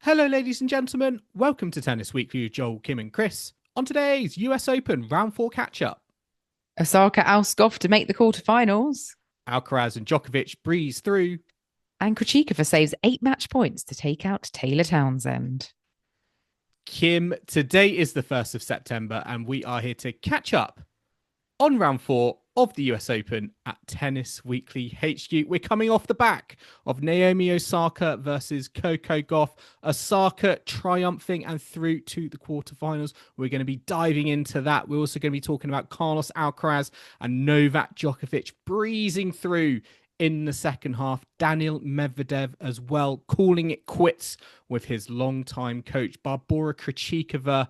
Hello, ladies and gentlemen. Welcome to Tennis Weekly with Joel, Kim, and Chris. On today's US Open Round 4 catch-up, Osaka oust Gauff to make the quarterfinals. Alcaraz and Djokovic breeze through. And Krejcikova saves 8 match points to take out Taylor Townsend. Kim, today is the 1st of September, and we are here to catch up on Round 4 of the US Open at Tennis Weekly HQ. We're coming off the back of Naomi Osaka versus Coco Gauff. Osaka triumphing and through to the quarterfinals. We're going to be diving into that. We're also going to be talking about Carlos Alcaraz and Novak Djokovic breezing through in the second half. Daniil Medvedev as well, calling it quits with his longtime coach, Barbora Krejcikova.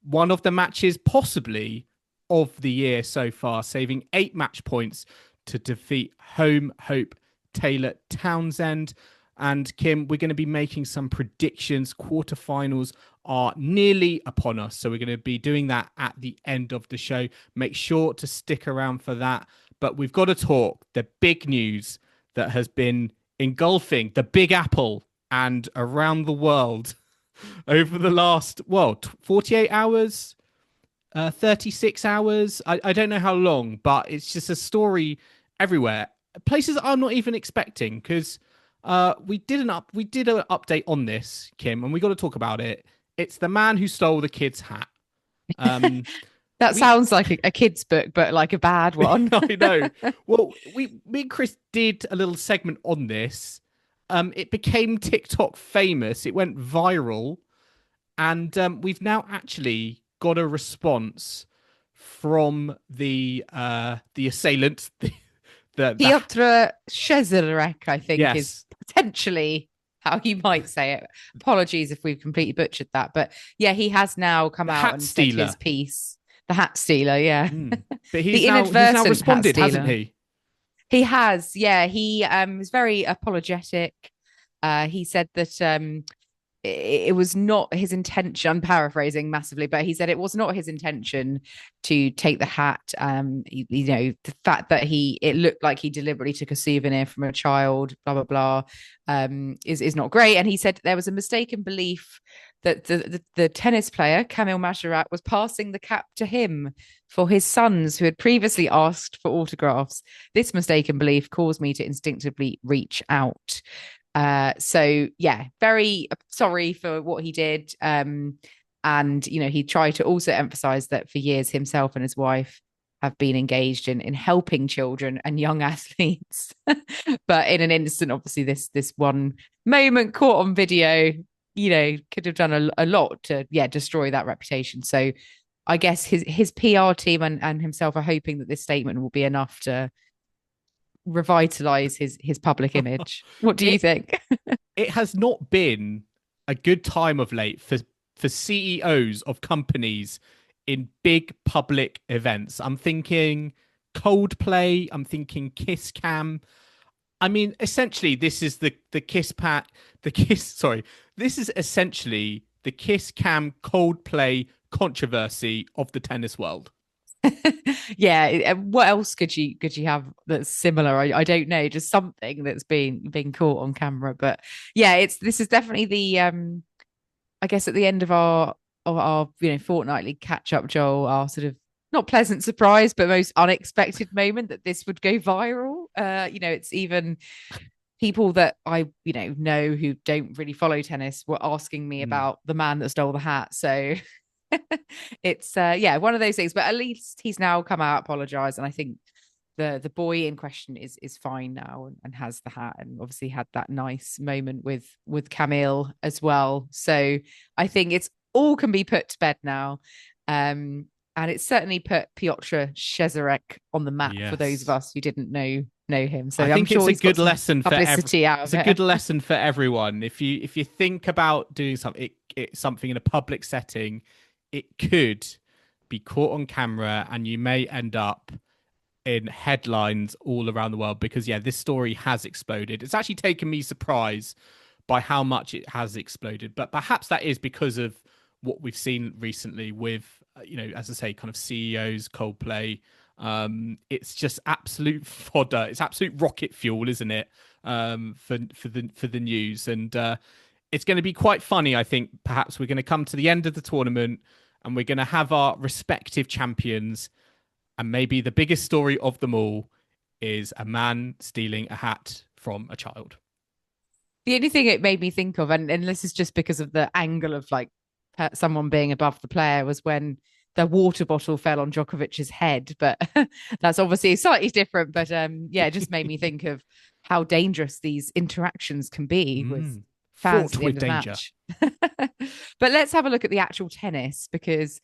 One of the matches possibly of the year so far, saving 8 match points to defeat home hope Taylor Townsend. And Kim, we're going to be making some predictions. Quarterfinals are nearly upon us, so we're going to be doing that at the end of the show. Make sure to stick around for that. But we've got to talk the big news that has been engulfing the Big Apple and around the world over the last, 48 hours, 36 hours. I don't know how long, but it's just a story everywhere. Places I'm not even expecting, because we did an update on this, Kim, and we got to talk about it. It's the man who stole the kid's hat. That sounds like a kid's book, but like a bad one. I know. Well, me and Chris did a little segment on this. It became TikTok famous. It went viral, and we've now actually got a response from the assailant, Piotr Szczerek, I think, yes, is potentially how you might say it. Apologies if we've completely butchered that, but yeah, he has now come out and said his piece. The hat stealer, yeah. But he's now responded, hasn't he? He has, yeah. He was very apologetic. He said that it was not his intention. I'm paraphrasing massively, but he said it was not his intention to take the hat. The fact that it looked like he deliberately took a souvenir from a child, blah blah blah, is not great. And he said there was a mistaken belief that the tennis player Kamil Majerat was passing the cap to him for his sons who had previously asked for autographs. This mistaken belief caused me to instinctively reach out. So yeah, very sorry for what he did. And he tried to also emphasize that for years himself and his wife have been engaged in helping children and young athletes. But in an instant, obviously this one moment caught on video, could have done a lot to destroy that reputation. So I guess his PR team and himself are hoping that this statement will be enough to revitalize his public image. What do you think? It has not been a good time of late for CEOs of companies in big public events. I'm thinking Coldplay, I'm thinking Kiss Cam. I mean, essentially, this is this is essentially the Kiss Cam Coldplay controversy of the tennis world. Yeah, what else could you have that's similar? I don't know, just something that's been caught on camera. But yeah, this is definitely the I guess at the end of our fortnightly catch up, Joel, our sort of not pleasant surprise but most unexpected moment that this would go viral. It's even people that I know who don't really follow tennis were asking me about the man that stole the hat. So it's one of those things, but at least he's now come out, apologized, and I think the boy in question is fine now and has the hat, and obviously had that nice moment with Camille as well. So I think it's all can be put to bed now, and it's certainly put Piotr Szczerek on the map for those of us who didn't know him. So I think I'm sure it's a good lesson for it's a good lesson for everyone. If you think about doing something in a public setting, it could be caught on camera and you may end up in headlines all around the world because, this story has exploded. It's actually taken me surprise by how much it has exploded. But perhaps that is because of what we've seen recently with, as I say, kind of CEOs, Coldplay. It's just absolute fodder. It's absolute rocket fuel, isn't it? for the news, and it's going to be quite funny. I think perhaps we're going to come to the end of the tournament and we're going to have our respective champions, and maybe the biggest story of them all is a man stealing a hat from a child. The only thing it made me think of, and this is just because of the angle of like someone being above the player, was when the water bottle fell on Djokovic's head. But that's obviously slightly different. But yeah, it just made me think of how dangerous these interactions can be with fans at the end of the match. But let's have a look at the actual tennis, because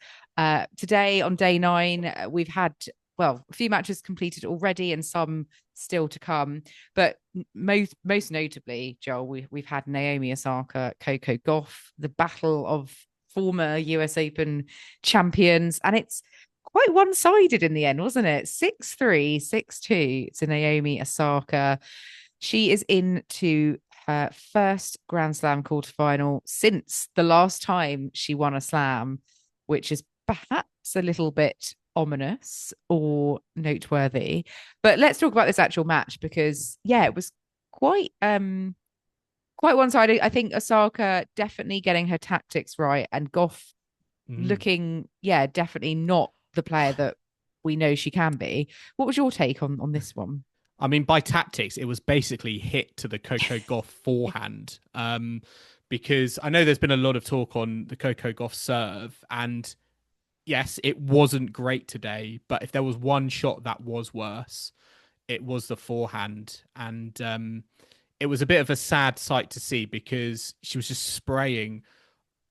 today on day 9, we've had, well, a few matches completed already and some still to come. But most notably, Joel, we've had Naomi Osaka, Coco Gauff, the battle of former US Open champions. And it's quite one-sided in the end, wasn't it? 6-3, 6-2 to Naomi Osaka. She is into her first Grand Slam quarterfinal since the last time she won a slam, which is perhaps a little bit ominous or noteworthy. But let's talk about this actual match, because yeah, it was quite one-sided. I think Osaka definitely getting her tactics right, and Gauff looking, definitely not the player that we know she can be. What was your take on this one? I mean, by tactics, it was basically hit to the Coco Gauff forehand, because I know there's been a lot of talk on the Coco Gauff serve, and yes, it wasn't great today, but if there was one shot that was worse, it was the forehand. And it was a bit of a sad sight to see, because she was just spraying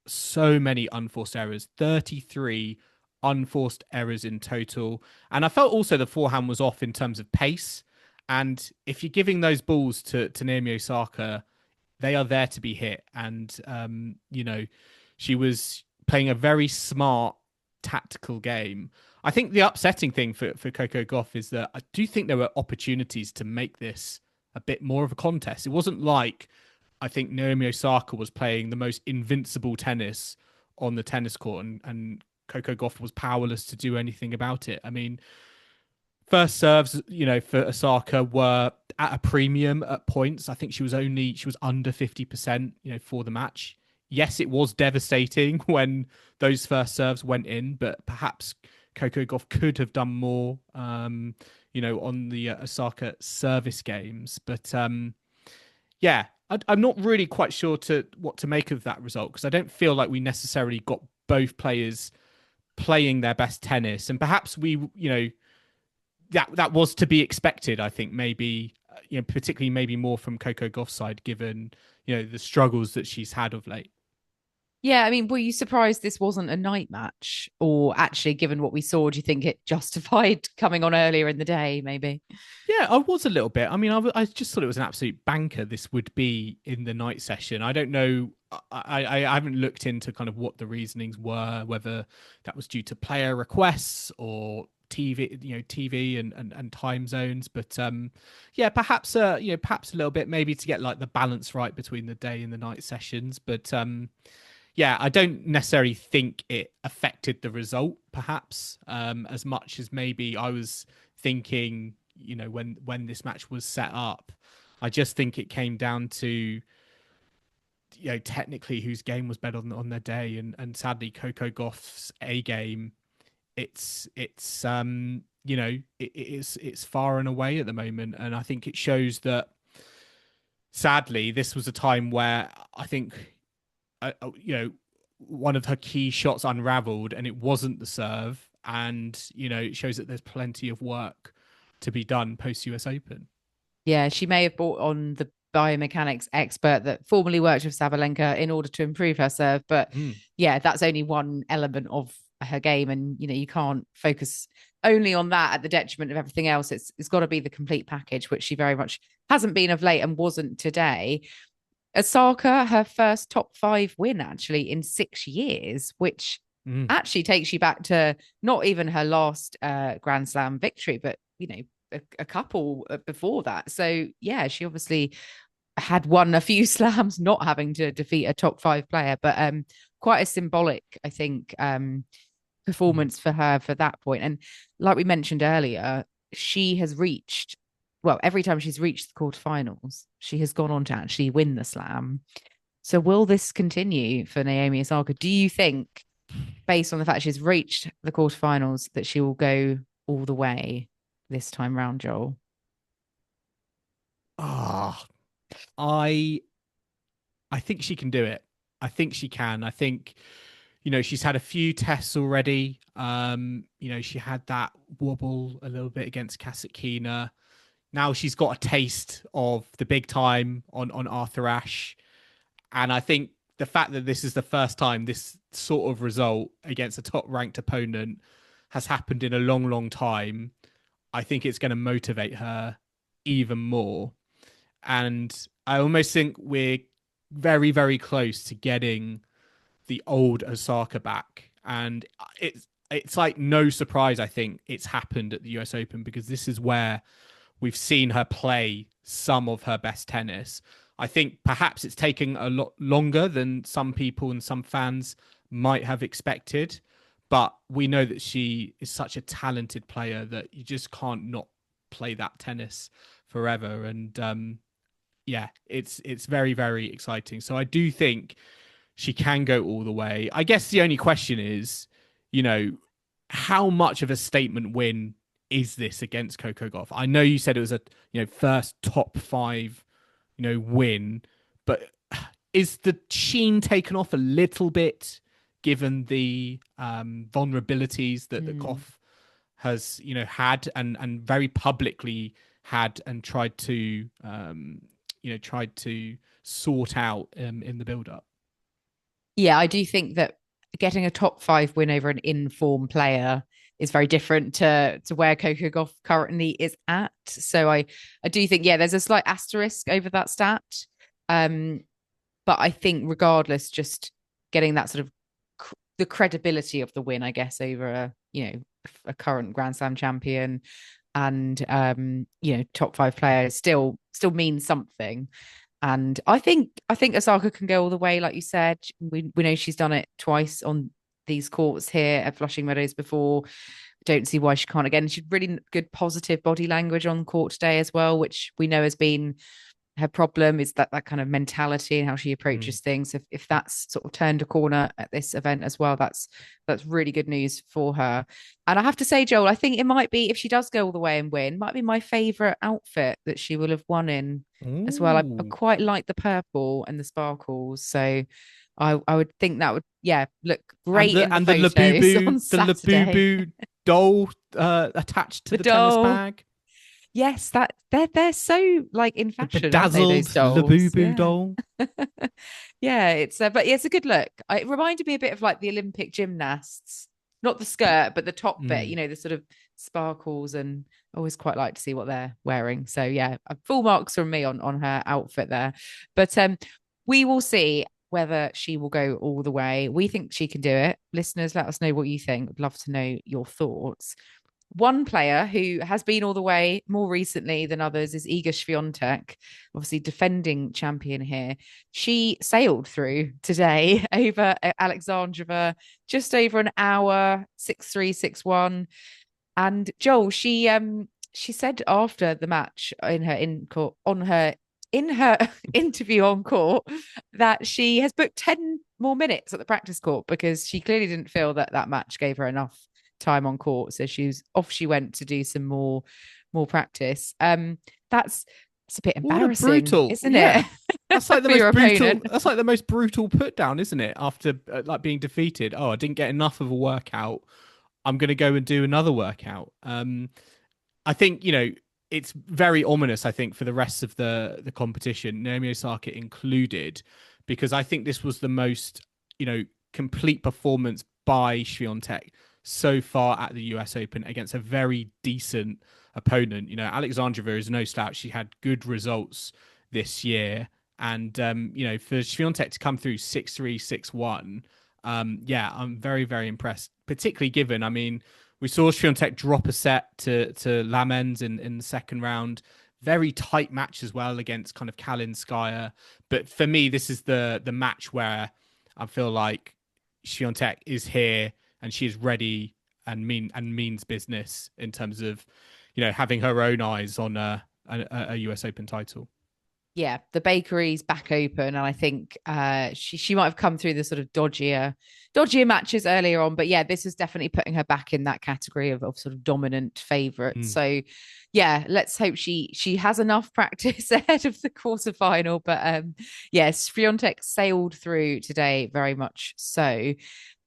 so many unforced errors, 33 unforced errors in total. And I felt also the forehand was off in terms of pace. And if you're giving those balls to Naomi Osaka, they are there to be hit. And, she was playing a very smart tactical game. I think the upsetting thing for Coco Gauff is that I do think there were opportunities to make this a bit more of a contest. It wasn't like, I think Naomi Osaka was playing the most invincible tennis on the tennis court, and Coco Gauff was powerless to do anything about it. I mean, first serves, for Osaka were at a premium at points. I think she was under 50%, for the match. Yes, it was devastating when those first serves went in, but perhaps Coco Gauff could have done more, on the Osaka service games. But I'm not really quite sure what to make of that result, because I don't feel like we necessarily got both players playing their best tennis, and perhaps we, that was to be expected. I think maybe, particularly maybe more from Coco Gauff's side, given, the struggles that she's had of late. Yeah, I mean, were you surprised this wasn't a night match? Or actually, given what we saw, do you think it justified coming on earlier in the day, maybe? Yeah, I was a little bit. I mean, I just thought it was an absolute banker this would be in the night session. I don't know. I haven't looked into kind of what the reasonings were, whether that was due to player requests or TV and time zones. But perhaps a little bit, maybe to get like the balance right between the day and the night sessions. But I don't necessarily think it affected the result, perhaps, as much as maybe I was thinking, when this match was set up. I just think it came down to, technically whose game was better on their day. And sadly, Coco Gauff's A game, it's far and away at the moment. And I think it shows that, sadly, this was a time where I think, one of her key shots unraveled, and it wasn't the serve. And, it shows that there's plenty of work to be done post US Open. Yeah, she may have brought on the biomechanics expert that formerly worked with Sabalenka in order to improve her serve. But that's only one element of her game. And, you can't focus only on that at the detriment of everything else. It's got to be the complete package, which she very much hasn't been of late and wasn't today. Osaka, her first top 5 win actually in 6 years, which actually takes you back to not even her last Grand Slam victory, but, a couple before that. So, yeah, she obviously had won a few slams not having to defeat a top 5 player, but quite a symbolic, I think, performance for her for that point. And like we mentioned earlier, she has reached, every time she's reached the quarterfinals, she has gone on to actually win the slam. So will this continue for Naomi Osaka? Do you think, based on the fact she's reached the quarterfinals, that she will go all the way this time round, Joel? I think she can do it. I think she can. I think, she's had a few tests already. She had that wobble a little bit against Kasatkina. Now she's got a taste of the big time on Arthur Ashe. And I think the fact that this is the first time this sort of result against a top-ranked opponent has happened in a long, long time, I think it's going to motivate her even more. And I almost think we're very, very close to getting the old Osaka back. And it's like no surprise, I think, it's happened at the US Open, because this is where we've seen her play some of her best tennis. I think perhaps it's taken a lot longer than some people and some fans might have expected. But we know that she is such a talented player that you just can't not play that tennis forever. And it's very, very exciting. So I do think she can go all the way. I guess the only question is, how much of a statement win is this against Coco Gauff? I know you said it was a first top 5 win, but is the sheen taken off a little bit given the vulnerabilities that Gauff has had and very publicly had and tried to sort out in the build up? Yeah, I do think that getting a top 5 win over an in-form player is very different to where Coco Gauff currently is at. So I do think, there's a slight asterisk over that stat. But I think regardless, just getting that sort of the credibility of the win, I guess, over a current Grand Slam champion and top 5 players still means something. And I think Osaka can go all the way, like you said. We know she's done it twice on these courts here at Flushing Meadows before. Don't see why she can't again. She's really good positive body language on court today as well, which we know has been her problem, is that kind of mentality and how she approaches things. If that's sort of turned a corner at this event as well, that's really good news for her. And I have to say, Joel, I think it might be, if she does go all the way and win, might be my favorite outfit that she will have won in as well. I quite like the purple and the sparkles, so I would think that would look great and the Labubu doll attached to the tennis bag. Yes, that they're so like in fashion. The bedazzled Labubu doll. Yeah, it's but it's a good look. It reminded me a bit of like the Olympic gymnasts, not the skirt, but the top bit. The sort of sparkles, and I always quite like to see what they're wearing. So yeah, full marks from me on her outfit there. But we will see whether she will go all the way. We think she can do it. Listeners, let us know what you think. Would love to know your thoughts. One player who has been all the way more recently than others is Iga Swiatek, obviously defending champion here. She sailed through today over Alexandrova, just over an hour, 6-3, 6-1. And Joel, she said after the match in her interview on court that she has booked 10 more minutes at the practice court because she clearly didn't feel that match gave her enough time on court, so she went to do some more practice. That's a bit embarrassing, isn't it? That's like the most brutal. That's like the most brutal put down, isn't it? After like being defeated, I didn't get enough of a workout, I'm going to go and do another workout. I think it's very ominous, I think, for the rest of the competition, Naomi Osaka included, because I think this was the most complete performance by Swiatek so far at the US Open against a very decent opponent. Alexandrova is no slouch. She had good results this year. And, for Swiatek to come through 6-3, 6-1, I'm very, very impressed, particularly given, we saw Swiatek drop a set to Lamens in the second round. Very tight match as well against kind of Kalinskaya. But for me, this is the match where I feel like Swiatek is here and she is ready and means business in terms of, having her own eyes on a a US Open title. Yeah, the bakery's back open, and I think she might have come through the sort of dodgier matches earlier on, but yeah, this is definitely putting her back in that category of sort of dominant favourite. So yeah, let's hope she has enough practice ahead of the quarterfinal. But yes, Swiatek sailed through today, very much so.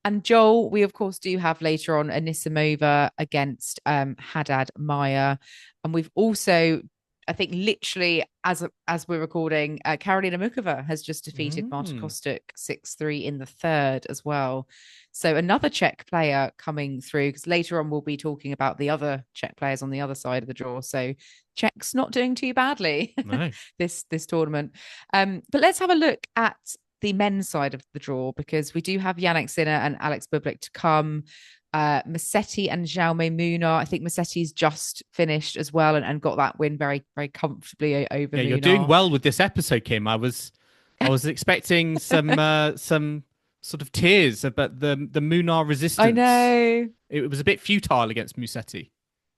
And Joel, we of course do have later on Anisimova against Haddad Maia, and we've also, I think, literally as we're recording, Karolina Muchova has just defeated Marta Kostyuk 6-3 in the third as well. So another Czech player coming through, because later on we'll be talking about the other Czech players on the other side of the draw. So Czech's not doing too badly this tournament. But let's have a look at the men's side of the draw, because we do have Jannik Sinner and Alex Bublik to come. Musetti and Jaume Munar. I think Musetti's just finished as well and got that win very, very comfortably over Munar. You're doing well with this episode, Kim. I was expecting some sort of tears about the Munar resistance. I know. It was a bit futile against Musetti.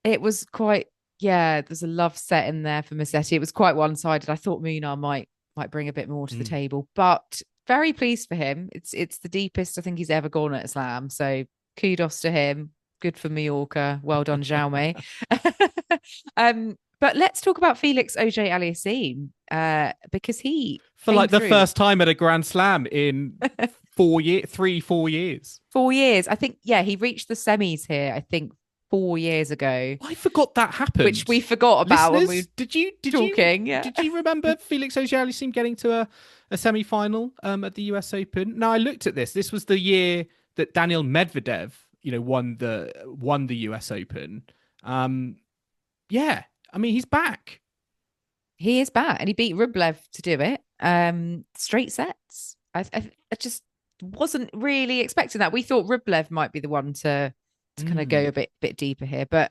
It was quite, there's a love set in there for Musetti. It was quite one-sided. I thought Munar might bring a bit more to the table, but very pleased for him. It's the deepest I think he's ever gone at a slam. So kudos to him. Good for Mallorca. Well done, Jaume. But let's talk about Felix Auger-Aliassime, because he for like the first time at a Grand Slam in 4 years. 4 years. I think, he reached the semis here, I think 4 years ago. I forgot that happened. Which we forgot about. Listeners, when we did you Did you remember Felix Auger-Aliassime getting to a semi-final at the US Open? Now I looked at this. This was the year that Daniil Medvedev, won the US Open. I mean, he's back. He is back, and he beat Rublev to do it. Straight sets. I just wasn't really expecting that. We thought Rublev might be the one to kind of go a bit deeper here, but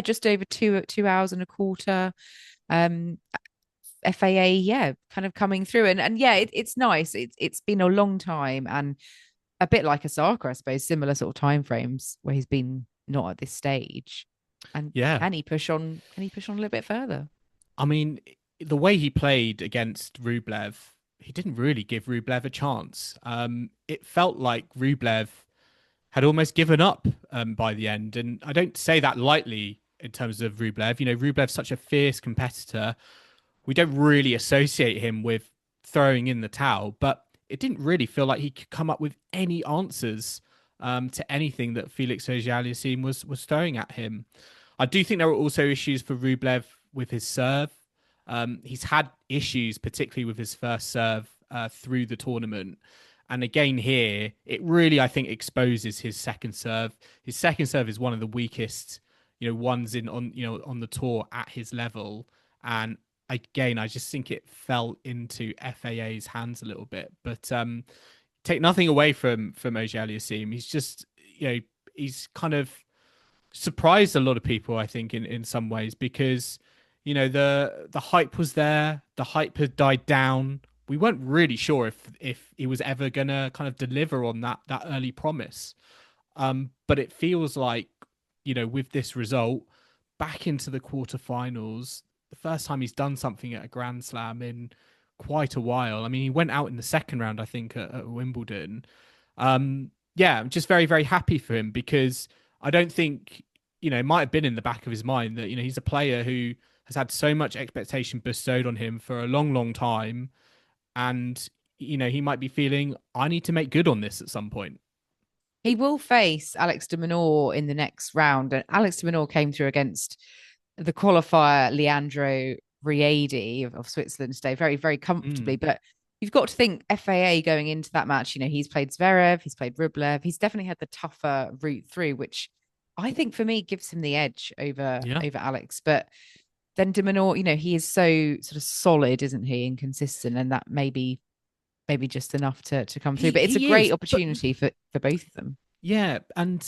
just over 2 hours and a quarter. FAA, kind of coming through, and it's nice. It's been a long time, and a bit like Osaka, I suppose, similar sort of timeframes where he's been not at this stage. And can he push on a little bit further? I mean, the way he played against Rublev, he didn't really give Rublev a chance. It felt like Rublev had almost given up by the end. And I don't say that lightly in terms of Rublev. Rublev's such a fierce competitor. We don't really associate him with throwing in the towel, but it didn't really feel like he could come up with any answers to anything that Felix Auger-Aliassime was throwing at him. I do think there were also issues for Rublev with his serve. He's had issues, particularly with his first serve through the tournament. And again here, it really, I think, exposes his second serve. His second serve is one of the weakest, ones on the tour at his level. And again, I just think it fell into FAA's hands a little bit. But take nothing away from Auger-Aliassime. He's just, he's kind of surprised a lot of people, I think, in some ways, because, the hype was there. The hype had died down. We weren't really sure if he was ever going to kind of deliver on that early promise. But it feels like, with this result, back into the quarterfinals, the first time he's done something at a Grand Slam in quite a while. I mean, he went out in the second round, I think, at Wimbledon. I'm just very, very happy for him, because I don't think, it might have been in the back of his mind that, he's a player who has had so much expectation bestowed on him for a long, long time. And, he might be feeling, I need to make good on this at some point. He will face Alex de Minaur in the next round. And Alex de Minaur came through against the qualifier Leandro Riedi of Switzerland today very, very comfortably. But you've got to think FAA going into that match, he's played Zverev, he's played Rublev. He's definitely had the tougher route through, which I think for me gives him the edge over Alex. But then de Minaur, he is so sort of solid, isn't he, and consistent, and that maybe just enough to come through. But it's a great opportunity for both of them. Yeah, and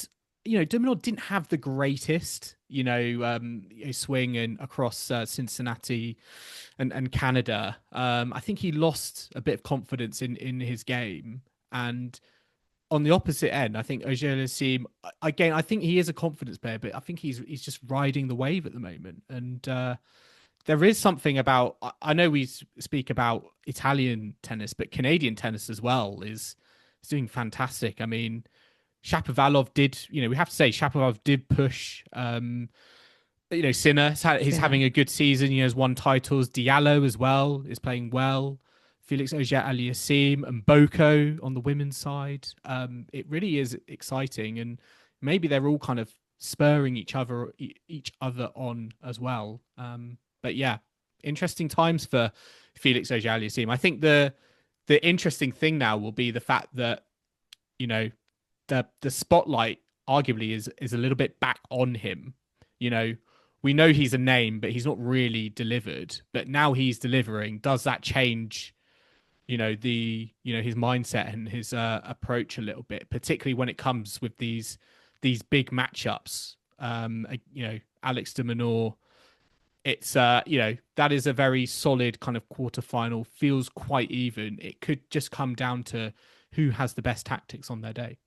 de Minaur didn't have the greatest, swing and across Cincinnati and Canada. I think he lost a bit of confidence in his game. And on the opposite end, I think Auger-Aliassime, again, I think he is a confidence player, but I think he's just riding the wave at the moment. And there is something about, I know we speak about Italian tennis, but Canadian tennis as well is doing fantastic. I mean, Shapovalov did, we have to say Shapovalov did push, Sinner. He's having a good season. He has won titles. Diallo as well is playing well. Felix Auger-Aliassime and Boko on the women's side. It really is exciting, and maybe they're all kind of spurring each other on as well. But yeah, interesting times for Felix Auger-Aliassime. I think the interesting thing now will be the fact that the spotlight arguably is a little bit back on him. We know he's a name, but he's not really delivered. But now he's delivering. Does that change, his mindset and his approach a little bit, particularly when it comes with these big matchups? Alex de Minaur. It's that is a very solid kind of quarterfinal. Feels quite even. It could just come down to who has the best tactics on their day.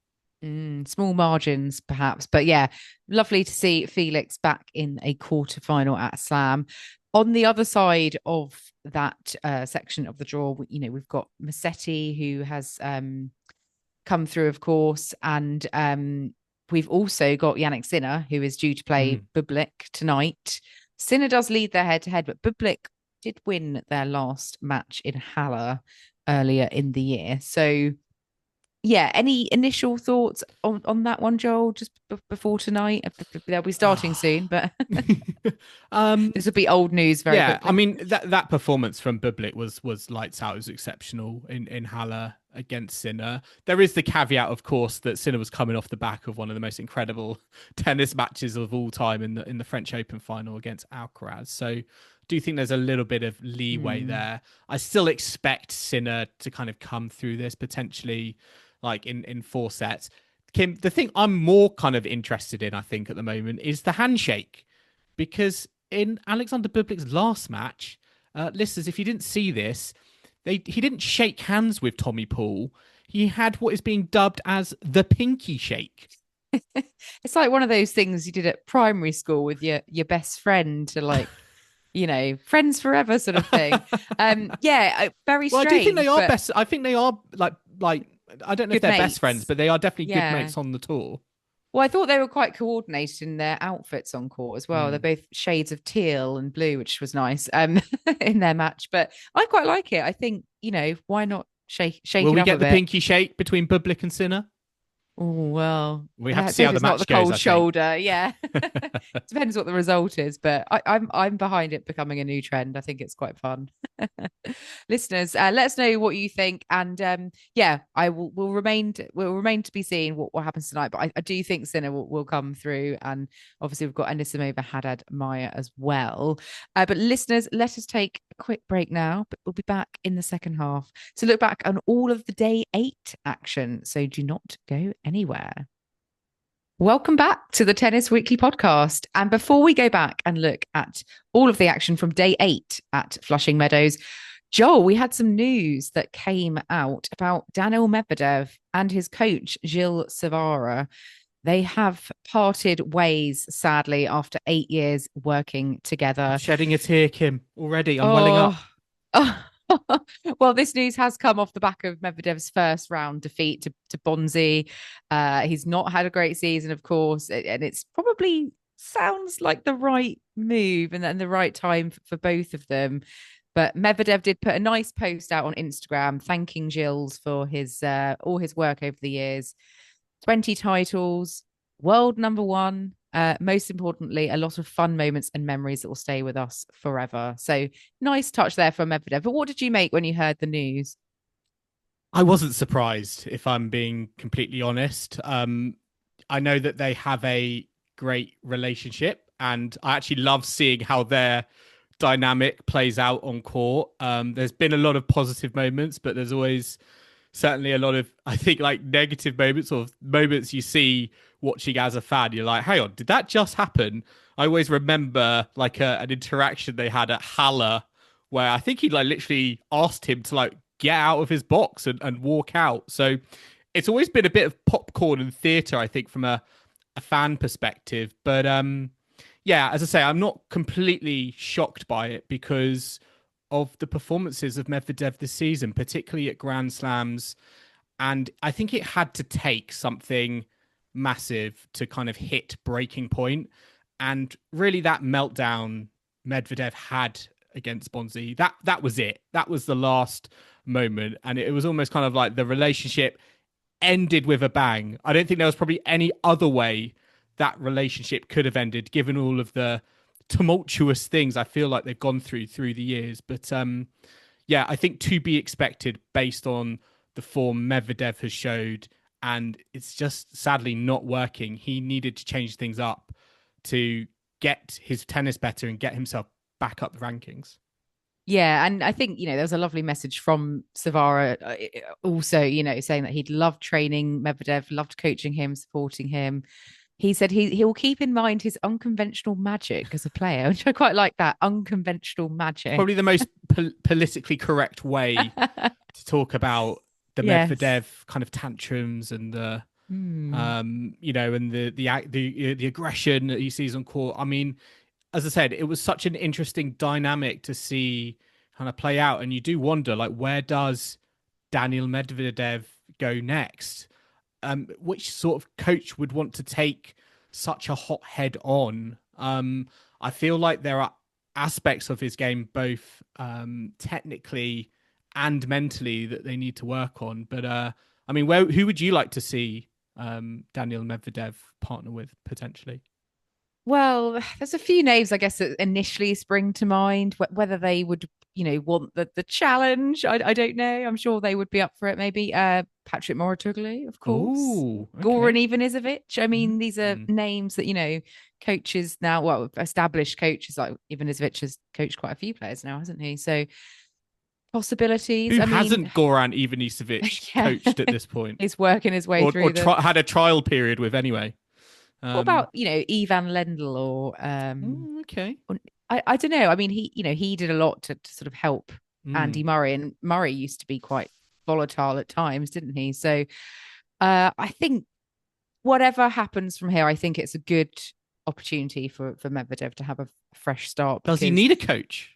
Small margins, perhaps. But yeah, lovely to see Felix back in a quarterfinal at Slam. On the other side of that section of the draw, we've got Musetti, who has come through, of course. And we've also got Jannik Sinner, who is due to play Bublik tonight. Sinner does lead their head-to-head, but Bublik did win their last match in Halle earlier in the year. So yeah, any initial thoughts on that one, Joel, just before tonight? They'll be starting soon, but this will be old news very quickly. I mean, that performance from Bublik was lights out. It was exceptional in Halle against Sinner. There is the caveat, of course, that Sinner was coming off the back of one of the most incredible tennis matches of all time in the French Open final against Alcaraz. So do you think there's a little bit of leeway there? I still expect Sinner to kind of come through this potentially like in 4 sets. Kim, the thing I'm more kind of interested in, I think, at the moment is the handshake. Because in Alexander Bublik's last match, listeners, if you didn't see this, he didn't shake hands with Tommy Paul. He had what is being dubbed as the pinky shake. It's like one of those things you did at primary school with your best friend to like, friends forever sort of thing. Very strange. Well, I do think they are best. I think they are like I don't know if they're best friends, but they are definitely good mates on the tour. Well, I thought they were quite coordinated in their outfits on court as well. They're both shades of teal and blue, which was nice in their match. But I quite like it. I think, why not shake it up a bit? Will we get the pinky shake between Bublik and Sinner? Oh, well, we have to see how the match goes. Not the cold shoulder, yeah. Depends what the result is, but I'm behind it becoming a new trend. I think it's quite fun. Listeners, let us know what you think, and we'll remain to be seen what happens tonight. But I do think Sinner will come through, and obviously we've got Anisimova, Haddad, Maya as well. But listeners, let us take a quick break now, but we'll be back in the second half to look back on all of the day 8 action. So do not go anywhere. Welcome back to the Tennis Weekly podcast. And before we go back and look at all of the action from day 8 at Flushing Meadows, Joel, we had some news that came out about Daniil Medvedev and his coach, Gilles Cervara. They have parted ways, sadly, after 8 years working together. I'm shedding a tear, Kim, already. I'm welling up. Well, this news has come off the back of Medvedev's first round defeat to Bonzi. He's not had a great season, of course, and it's probably sounds like the right move and the right time for both of them. But Medvedev did put a nice post out on Instagram thanking Gilles for his all his work over the years. 20 titles, world number 1. Most importantly, a lot of fun moments and memories that will stay with us forever. So nice touch there from Medvedev. But what did you make when you heard the news? I wasn't surprised, if I'm being completely honest. I know that they have a great relationship, and I actually love seeing how their dynamic plays out on court. There's been a lot of positive moments, but there's always certainly a lot of, I think, like negative moments or moments you see watching as a fan. You're like, hang on, did that just happen? I always remember like an interaction they had at Halle where I think he like literally asked him to like get out of his box and walk out. So it's always been a bit of popcorn and theatre, I think, from a fan perspective. But yeah, as I say, I'm not completely shocked by it because of the performances of Medvedev this season, particularly at Grand Slams. And I think it had to take something massive to kind of hit breaking point. And really that meltdown Medvedev had against Bonzi, that was it. That was the last moment. And it was almost kind of like the relationship ended with a bang. I don't think there was probably any other way that relationship could have ended, given all of the tumultuous things I feel like they've gone through the years. But yeah, I think to be expected based on the form Medvedev has showed, and it's just sadly not working. He needed to change things up to get his tennis better and get himself back up the rankings. Yeah, and I think, there was a lovely message from Cervara also, saying that he'd loved training Medvedev, loved coaching him, supporting him. He said he will keep in mind his unconventional magic as a player, which I quite like that, unconventional magic. Probably the most politically correct way to talk about the Yes. Medvedev kind of tantrums and the and the aggression that he sees on court. I mean, as I said, it was such an interesting dynamic to see kind of play out, and you do wonder, like, where does Daniil Medvedev go next? Which sort of coach would want to take such a hot head on? I feel like there are aspects of his game, both technically and mentally, that they need to work on. But I mean, who would you like to see Daniil Medvedev partner with potentially? Well, there's a few names, I guess, that initially spring to mind. Whether they would, want the challenge, I don't know. I'm sure they would be up for it. Maybe Patrick Mouratoglou, of course. Ooh, okay. Goran Ivanisevic. I mean, these are names that coaches now, well, established coaches like Ivanesevic has coached quite a few players now, hasn't he? So possibilities. Who hasn't Goran Ivanisevic coached at this point? He's working his way through. Or had a trial period with anyway. What about Ivan Lendl or okay? I don't know. I mean, he did a lot to sort of help Andy Murray, and Murray used to be quite volatile at times, didn't he? So I think whatever happens from here, I think it's a good opportunity for Medvedev to have a fresh start. Does he need a coach?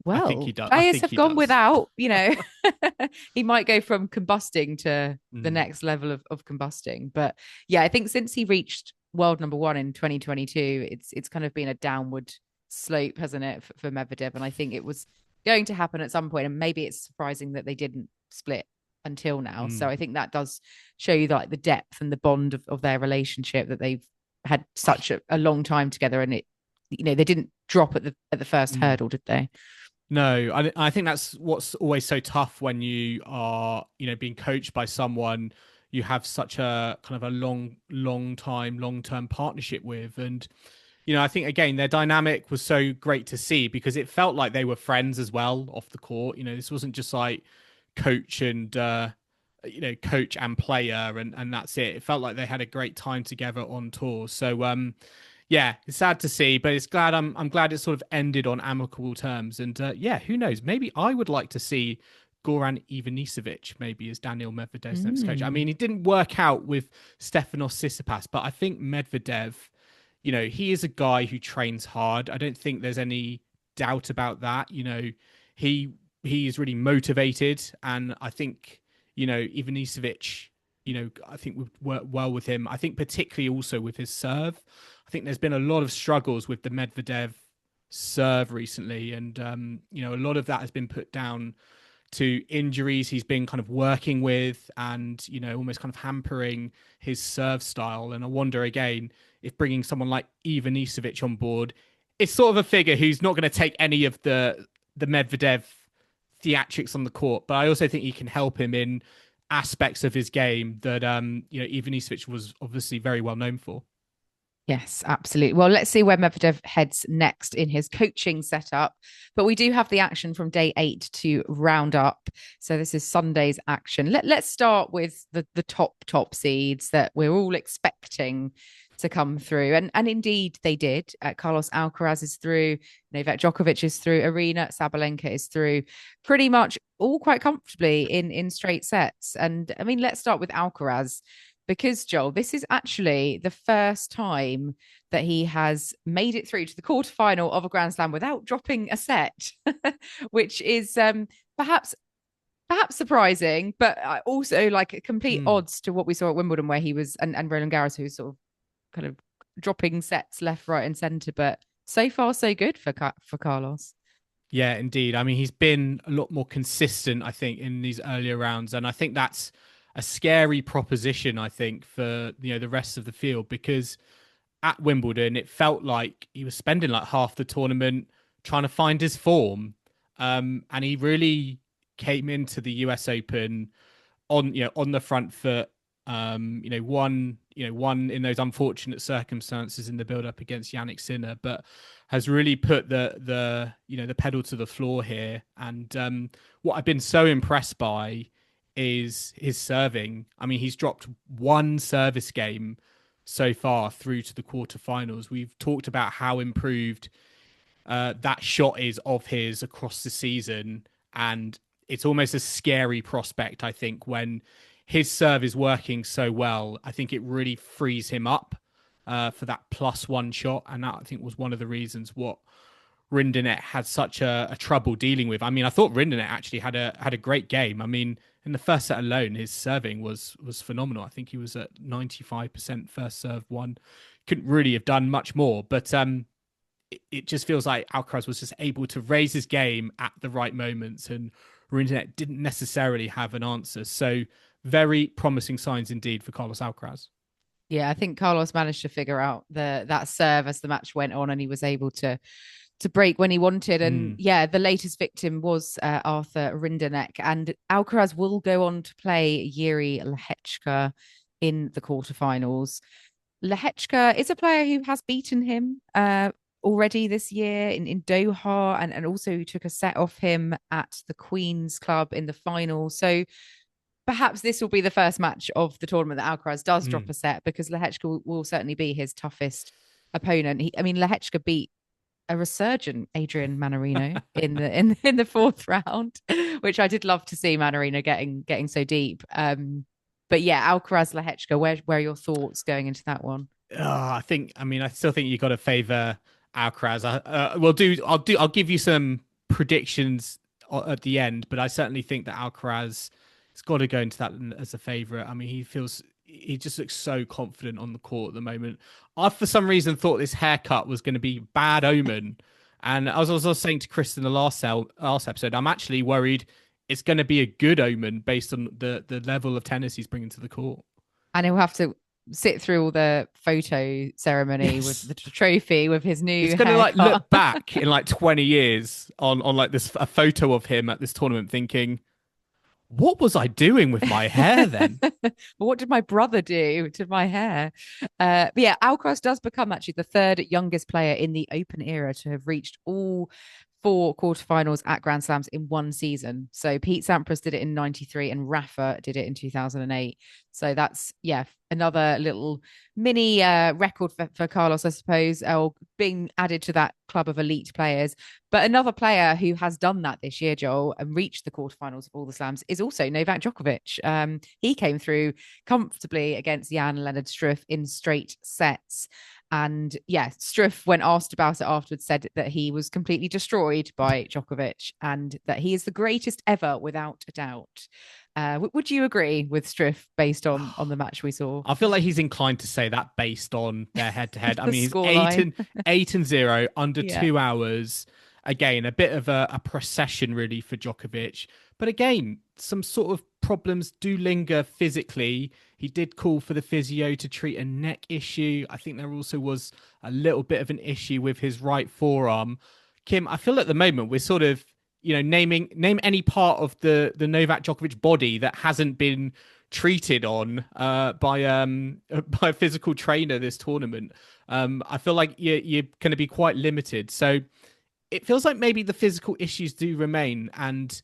Well, I think he does. Players have gone without, he might go from combusting to the next level of combusting. But yeah, I think since he reached world number one in 2022, it's kind of been a downward slope, hasn't it, for Medvedev? And I think it was going to happen at some point, and maybe it's surprising that they didn't split until now. So I think that does show you like the depth and the bond of their relationship, that they've had such a long time together, and they didn't drop at the first hurdle, did they? No, I think that's what's always so tough when you are, being coached by someone you have such a kind of a long-term partnership with. And, I think, again, their dynamic was so great to see because it felt like they were friends as well off the court. This wasn't just like coach and, coach and player and that's it. It felt like they had a great time together on tour. So, yeah, it's sad to see, but I'm glad it sort of ended on amicable terms. And yeah, who knows? Maybe I would like to see Goran Ivanisevic maybe as Daniil Medvedev's next coach. I mean, it didn't work out with Stefanos Tsitsipas, but I think Medvedev, he is a guy who trains hard. I don't think there's any doubt about that. He is really motivated, and I think Ivanisevic, I think would work well with him. I think particularly also with his serve. I think there's been a lot of struggles with the Medvedev serve recently. And, a lot of that has been put down to injuries he's been kind of working with and, almost kind of hampering his serve style. And I wonder, again, if bringing someone like Ivanisevic on board, it's sort of a figure who's not going to take any of the Medvedev theatrics on the court. But I also think he can help him in aspects of his game that, Ivanisevic was obviously very well known for. Yes, absolutely. Well, let's see where Medvedev heads next in his coaching setup. But we do have the action from day 8 to round up. So this is Sunday's action. Let's start with the top seeds that we're all expecting to come through. And indeed, they did. Carlos Alcaraz is through. Novak Djokovic is through. Arina Sabalenka is through. Pretty much all quite comfortably in straight sets. And I mean, let's start with Alcaraz, because Joel, this is actually the first time that he has made it through to the quarterfinal of a Grand Slam without dropping a set, which is perhaps surprising, but also like a complete odds to what we saw at Wimbledon, where he was and Roland Garros, who's sort of kind of dropping sets left, right, and centre. But so far, so good for Carlos. Yeah, indeed. I mean, he's been a lot more consistent, I think, in these earlier rounds, and I think that's a scary proposition, I think, for the rest of the field, because at Wimbledon it felt like he was spending like half the tournament trying to find his form, and he really came into the US Open on the front foot. One in those unfortunate circumstances in the build up against Yannick Sinner, but has really put the pedal to the floor here. And what I've been so impressed by is his serving. I mean, he's dropped one service game so far through to the quarterfinals. We've talked about how improved that shot is of his across the season, and it's almost a scary prospect, I think, when his serve is working so well. I think it really frees him up for that +1 shot. And that, I think, was one of the reasons what Rinderknech had such a trouble dealing with. I mean, I thought Rinderknech actually had a great game. I mean, in the first set alone, his serving was phenomenal. I think he was at 95% first serve one. Couldn't really have done much more. But it just feels like Alcaraz was just able to raise his game at the right moments, and Rinderknech didn't necessarily have an answer. So very promising signs indeed for Carlos Alcaraz. Yeah, I think Carlos managed to figure out that serve as the match went on, and he was able to break when he wanted. And yeah, the latest victim was Arthur Rinderknech, and Alcaraz will go on to play Jiří Lehečka in the quarterfinals. Lehečka is a player who has beaten him already this year in Doha, and also took a set off him at the Queen's Club in the final. So perhaps this will be the first match of the tournament that Alcaraz does drop a set, because Lehečka will certainly be his toughest opponent. Lehečka beat a resurgent Adrian Mannarino in the fourth round, which I did love to see Mannarino getting so deep. But yeah, Alcaraz Lehečka, where are your thoughts going into that one? I still think you got to favour Alcaraz. I'll give you some predictions at the end, but I certainly think that Alcaraz has got to go into that as a favourite. I mean, he just looks so confident on the court at the moment. I, for some reason, thought this haircut was going to be bad omen. And I was also saying to Chris in the last episode, I'm actually worried it's going to be a good omen based on the level of tennis he's bringing to the court. And he'll have to sit through all the photo ceremony with the trophy with his new. He's going to like look back in like 20 years on like a photo of him at this tournament, thinking, what was I doing with my hair then? What did my brother do to my hair? But yeah, Alcaraz does become actually the third youngest player in the Open era to have reached all 4 quarterfinals at Grand Slams in one season. So Pete Sampras did it in 93 and Rafa did it in 2008. So that's, yeah, another little mini record for Carlos, I suppose, or being added to that club of elite players. But another player who has done that this year, Joel, and reached the quarterfinals of all the slams is also Novak Djokovic. He came through comfortably against Jan-Lennard Struff in straight sets. And yeah, Struff, when asked about it afterwards, said that he was completely destroyed by Djokovic and that he is the greatest ever without a doubt. Would you agree with Struff based on the match we saw? I feel like he's inclined to say that based on their head-to-head. I mean, he's 8-0 under 2 hours. Again, a bit of a procession really for Djokovic. But again, some sort of problems do linger physically. He did call for the physio to treat a neck issue. I think there also was a little bit of an issue with his right forearm. Kim, I feel at the moment we're sort of, name any part of the Novak Djokovic body that hasn't been treated on by a physical trainer this tournament. I feel like you're going to be quite limited. So it feels like maybe the physical issues do remain, and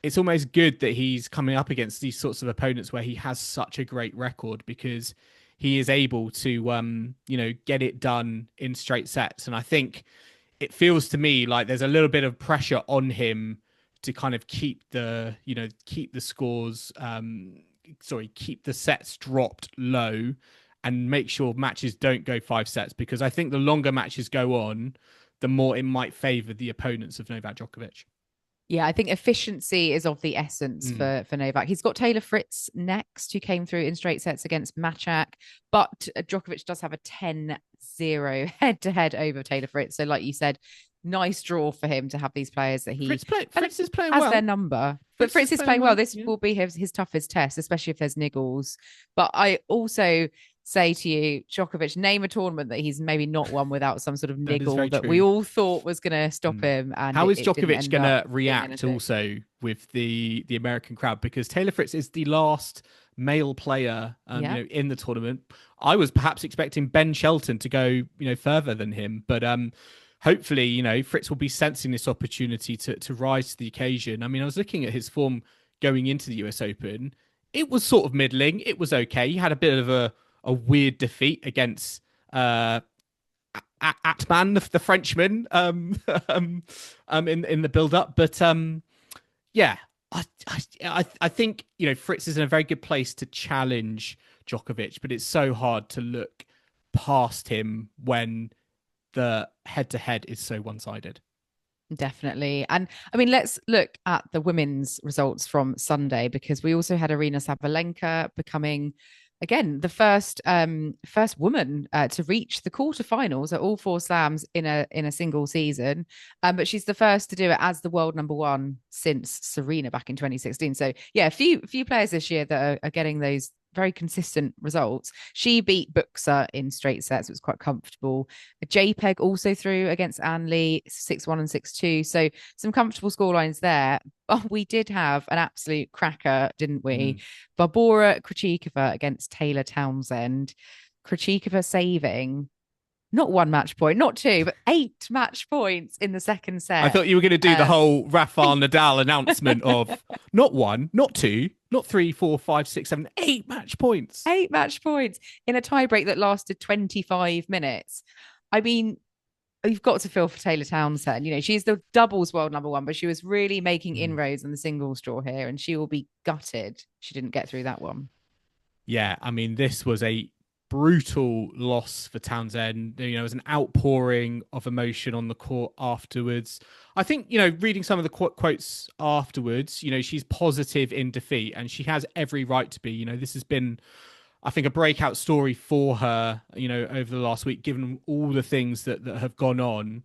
it's almost good that he's coming up against these sorts of opponents where he has such a great record, because he is able to, get it done in straight sets. And I think it feels to me like there's a little bit of pressure on him to kind of keep the scores keep the sets dropped low and make sure matches don't go 5 sets, because I think the longer matches go on, the more it might favour the opponents of Novak Djokovic. Yeah, I think efficiency is of the essence for Novak. He's got Taylor Fritz next, who came through in straight sets against Machak, but Djokovic does have a 10-0 head-to-head over Taylor Fritz. So like you said, nice draw for him to have these players that he Fritz is playing as well. Their number. But Fritz is playing well. This will be his toughest test, especially if there's niggles. But I also say to you, Djokovic, name a tournament that he's maybe not won without some sort of niggle that we all thought was going to stop him. And how is Djokovic going to react also with the American crowd? Because Taylor Fritz is the last male player in the tournament. I was perhaps expecting Ben Shelton to go further than him, but hopefully Fritz will be sensing this opportunity to rise to the occasion. I mean, I was looking at his form going into the US Open. It was sort of middling. It was okay. He had a bit of a weird defeat against Atman, the Frenchman, in the build-up. But I think Fritz is in a very good place to challenge Djokovic, but it's so hard to look past him when the head-to-head is so one-sided. Definitely. And I mean, let's look at the women's results from Sunday, because we also had Aryna Sabalenka becoming, again, the first woman to reach the quarterfinals at all 4 slams in a single season. But she's the first to do it as the world number 1 since Serena back in 2016. So yeah, a few players this year that are getting those very consistent results. She beat Buxa in straight sets. It was quite comfortable. JPEG also threw against Ann Lee 6-1 and 6-2. So some comfortable scorelines there. But we did have an absolute cracker, didn't we? Barbora Krejcikova against Taylor Townsend. Krejcikova saving not 1 match point, not 2, but 8 match points in the second set. I thought you were going to do the whole Rafael Nadal announcement of not 1, not 2, not 3, 4, 5, 6, 7, 8 match points. 8 match points in a tiebreak that lasted 25 minutes. I mean, you've got to feel for Taylor Townsend. She's the doubles world number 1, but she was really making inroads in the singles draw here, and she will be gutted she didn't get through that one. Yeah, I mean, this was a brutal loss for Townsend. It was an outpouring of emotion on the court afterwards. I think, reading some of the quotes afterwards, she's positive in defeat, and she has every right to be. This has been, I think, a breakout story for her, over the last week, given all the things that have gone on.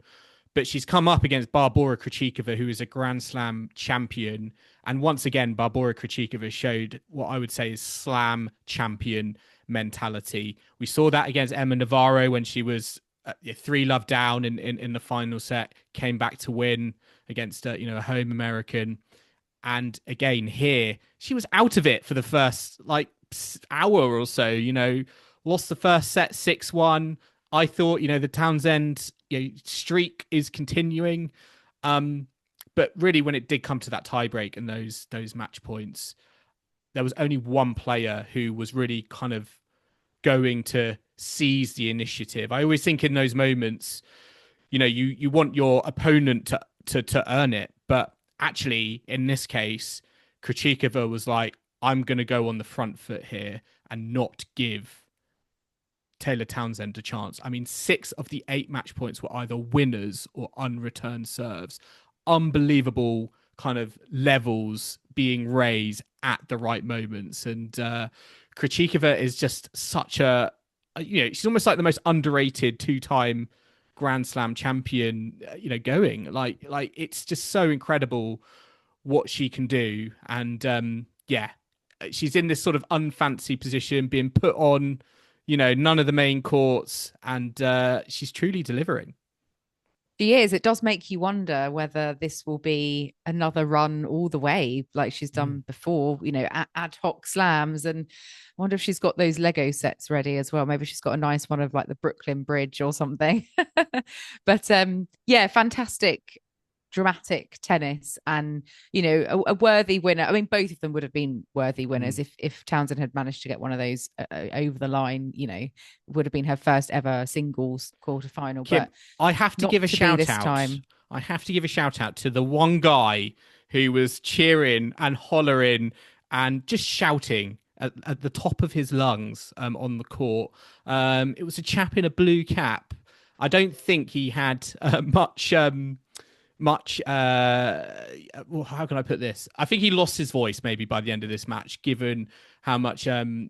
But she's come up against Barbora Krejcikova, who is a Grand Slam champion. And once again, Barbora Krejcikova showed what I would say is slam champion mentality. We saw that against Emma Navarro when she was 3-love down in the final set, came back to win against a home American. And again here, she was out of it for the first hour or so. Lost the first set 6-1. I thought the Townsend streak is continuing, but really when it did come to that tiebreak and those match points, there was only one player who was really kind of going to seize the initiative. I always think in those moments, you want your opponent to earn it. But actually, in this case, Krejcikova was like, I'm going to go on the front foot here and not give Taylor Townsend a chance. I mean, 6 of the 8 match points were either winners or unreturned serves. Unbelievable kind of levels being raised at the right moments. And Krejcikova is just such a, she's almost like the most underrated 2-time Grand Slam champion, going like it's just so incredible what she can do. And she's in this sort of unfancy position, being put on, none of the main courts, and she's truly delivering. She is. It does make you wonder whether this will be another run all the way, like she's done before, ad hoc slams. And I wonder if she's got those Lego sets ready as well. Maybe she's got a nice one of like the Brooklyn Bridge or something. But fantastic, dramatic tennis, and a worthy winner. I mean, both of them would have been worthy winners if Townsend had managed to get one of those over the line. Would have been her first ever singles quarterfinal. Kim, but I have to give a shout out. I have to give a shout out to the one guy who was cheering and hollering and just shouting at the top of his lungs on the court. It was a chap in a blue cap. I don't think he had much well, how can I put this? I think he lost his voice maybe by the end of this match, given how much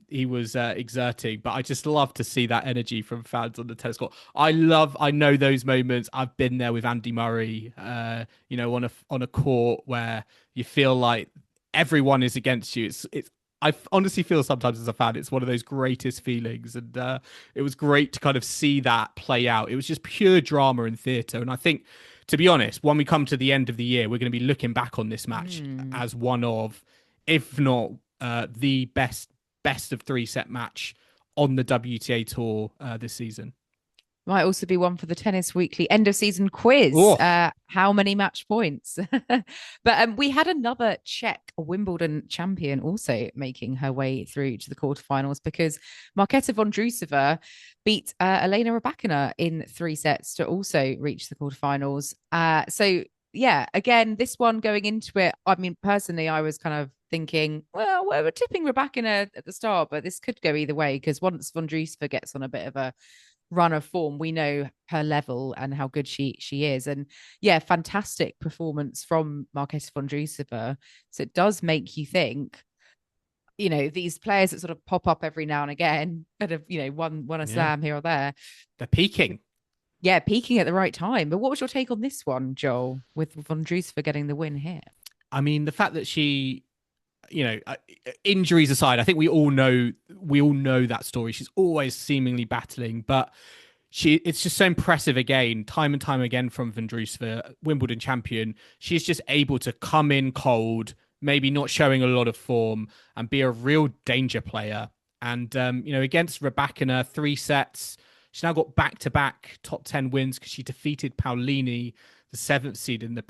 he was exerting. But I just love to see that energy from fans on the tennis court. I know those moments. I've been there with Andy Murray, on a court where you feel like everyone is against you. I honestly feel sometimes as a fan, it's one of those greatest feelings. And it was great to kind of see that play out. It was just pure drama and theatre. And I think, to be honest, when we come to the end of the year, we're going to be looking back on this match as one of, if not the best of 3-set match on the WTA tour this season. Might also be one for the Tennis Weekly end of season quiz. How many match points? But we had another Czech Wimbledon champion also making her way through to the quarterfinals, because Markéta Vondroušová beat Elena Rybakina in 3 sets to also reach the quarterfinals. So yeah, again, this one going into it, I mean, personally, I was kind of thinking, well, we're tipping Rybakina at the start, but this could go either way, because once Vondroušová gets on a bit of a run of form, we know her level and how good she is. And yeah, fantastic performance from Markéta Vondroušová. So it does make you think, these players that sort of pop up every now and again, kind of, won a slam here or there. They're peaking. Yeah, peaking at the right time. But what was your take on this one, Joel, with Vondroušová getting the win here? I mean, the fact that she, injuries aside, I think we all know that story. She's always seemingly battling, but it's just so impressive again, time and time again from Vondroušová, Wimbledon champion. She's just able to come in cold, maybe not showing a lot of form, and be a real danger player. And, against Rybakina, 3 sets, she's now got back-to-back top 10 wins because she defeated Paolini, the 7th seed in the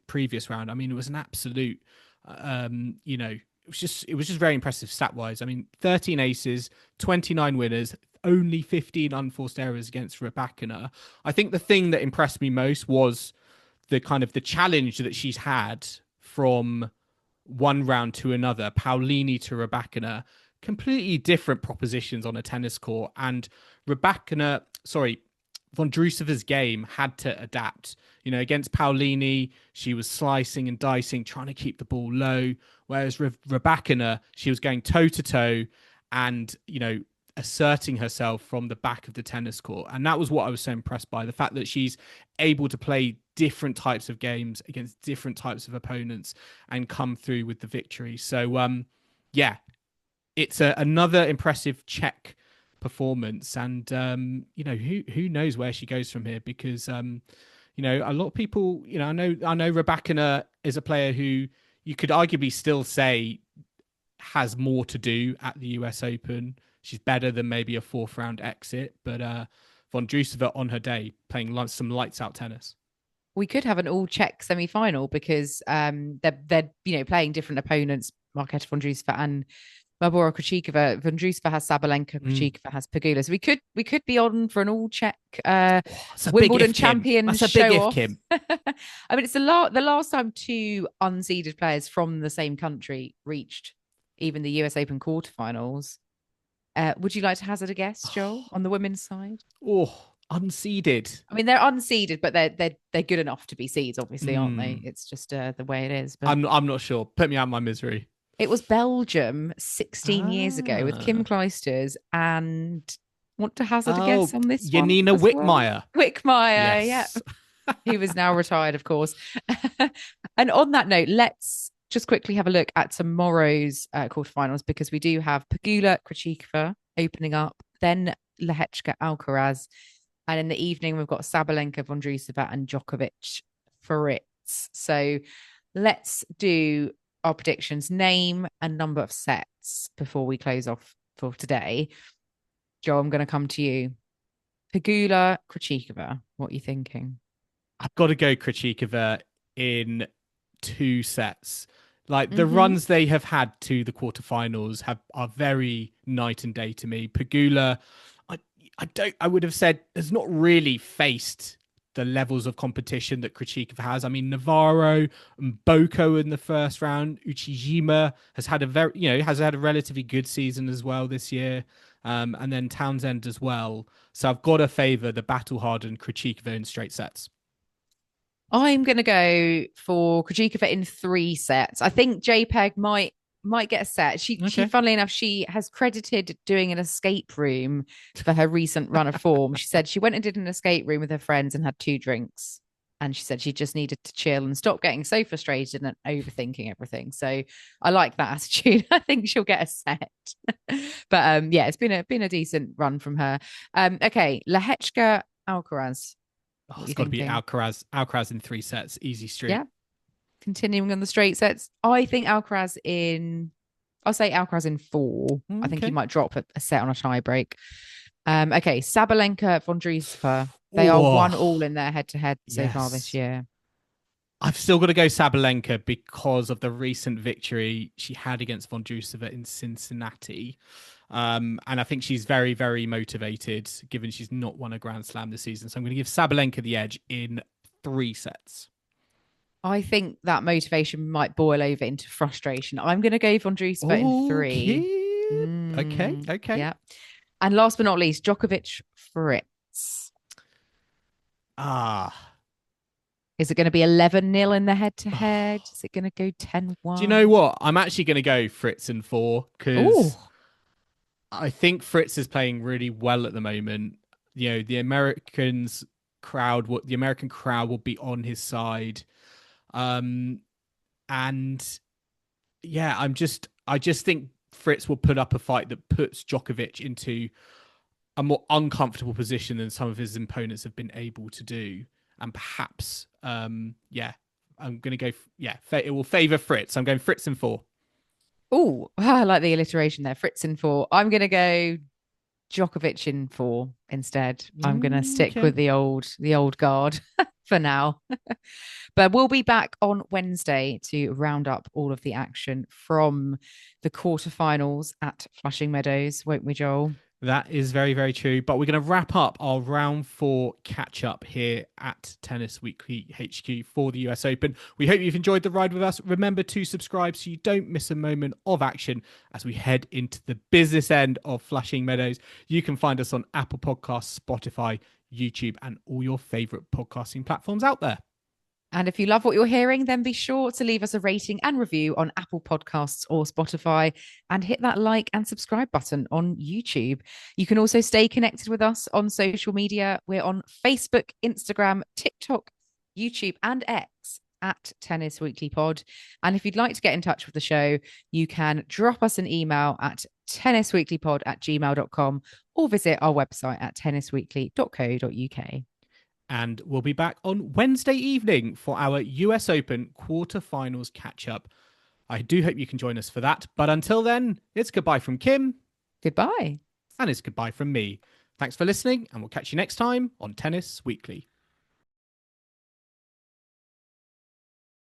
previous round. I mean, it was an absolute, it was just very impressive stat-wise. I mean, 13 aces, 29 winners, only 15 unforced errors against Rybakina. I think the thing that impressed me most was the challenge that she's had from one round to another, Paolini to Rybakina, completely different propositions on a tennis court. And Vondroušová's game had to adapt. Against Paolini, she was slicing and dicing, trying to keep the ball low. Whereas Rybakina, she was going toe-to-toe and, asserting herself from the back of the tennis court. And that was what I was so impressed by, the fact that she's able to play different types of games against different types of opponents and come through with the victory. So, it's another impressive Czech performance. And, who knows where she goes from here, because, a lot of people, I know Rybakina is a player who you could arguably still say has more to do at the US Open. She's better than maybe a 4th round exit, but Vondroušová on her day playing some lights out tennis. We could have an all Czech semi-final, because they're playing different opponents, Markéta Vondroušová and Barbora Krejcikova. Vondroušová has Sabalenka, Krejcikova has Pegula. So we could be on for an all Czech Wimbledon champion. That's a big if, Kim. I mean, it's the last time 2 unseeded players from the same country reached even the US Open quarterfinals. Would you like to hazard a guess, Joel, on the women's side? Oh, unseeded. I mean, they're unseeded, but they're good enough to be seeds, obviously, aren't they? It's just the way it is. But I'm not sure. Put me out of my misery. It was Belgium 16 years ago with Kim Clijsters, and want to hazard a guess on this one? Janina Wickmeyer. Wickmeyer, yes. Yeah. He was now retired, of course. And on that note, let's just quickly have a look at tomorrow's quarterfinals, because we do have Pegula Krejcikova opening up, then Lehečka Alcaraz, and in the evening we've got Sabalenka, Vondroušová, and Djokovic Fritz. So let's do our predictions, name and number of sets before we close off for today. Joe, I'm going to come to you. Pegula Krejcikova, what are you thinking? I've got to go Krejcikova in 2 sets. Like the runs they have had to the quarterfinals are very night and day to me. Pegula, I would have said has not really faced the levels of competition that Krejcikova has. I mean, Navarro and Boko in the first round. Uchijima has had a relatively good season as well this year. And then Townsend as well. So I've got to favour the battle-hardened Krejcikova in straight sets. I'm going to go for Krejcikova in 3 sets. I think JPEG might get a set. She, funnily enough, she has credited doing an escape room for her recent run of form. She said she went and did an escape room with her friends and had 2 drinks. And she said she just needed to chill and stop getting so frustrated and overthinking everything. So I like that attitude. I think she'll get a set. But yeah, it's been a decent run from her. Okay, Lehechka Alcaraz. It's got to be Alcaraz in 3 sets, easy street. Yeah. Continuing on the straight sets, I think I'll say Alcaraz in 4. I think he might drop a set on a tie break. Okay, Sabalenka, Vondroušová. They are 1-1 in their head-to-head so far this year. I've still got to go Sabalenka because of the recent victory she had against Vondroušová in Cincinnati. And I think she's very, very motivated, given she's not won a Grand Slam this season. So I'm going to give Sabalenka the edge in 3 sets. I think that motivation might boil over into frustration. I'm going to go Vondroušová in 3. Okay. Yeah. And last but not least, Djokovic Fritz. Is it going to be 11-0 in the head-to-head? Is it going to go 10-1? Do you know what? I'm actually going to go Fritz in 4 because I think Fritz is playing really well at the moment. You know, the American crowd will be on his side. And yeah, I just think Fritz will put up a fight that puts Djokovic into a more uncomfortable position than some of his opponents have been able to do. And perhaps, I'm going to go, it will favour Fritz. I'm going Fritz in 4. Oh, I like the alliteration there. Fritz in 4. I'm going to go Djokovic in 4 instead. I'm going to stick with the old guard for now. But we'll be back on Wednesday to round up all of the action from the quarterfinals at Flushing Meadows, won't we, Joel? That is very, very true. But we're going to wrap up our round 4 catch up here at Tennis Weekly HQ for the US Open. We hope you've enjoyed the ride with us. Remember to subscribe so you don't miss a moment of action as we head into the business end of Flushing Meadows. You can find us on Apple Podcasts, Spotify, YouTube, and all your favorite podcasting platforms out there. And if you love what you're hearing, then be sure to leave us a rating and review on Apple Podcasts or Spotify and hit that like and subscribe button on YouTube. You can also stay connected with us on social media. We're on Facebook, Instagram, TikTok, YouTube, and X at Tennis Weekly Pod. And if you'd like to get in touch with the show, you can drop us an email at tennisweeklypod@gmail.com or visit our website at tennisweekly.co.uk. And we'll be back on Wednesday evening for our US Open quarterfinals catch-up. I do hope you can join us for that. But until then, it's goodbye from Kim. Goodbye. And it's goodbye from me. Thanks for listening, and we'll catch you next time on Tennis Weekly.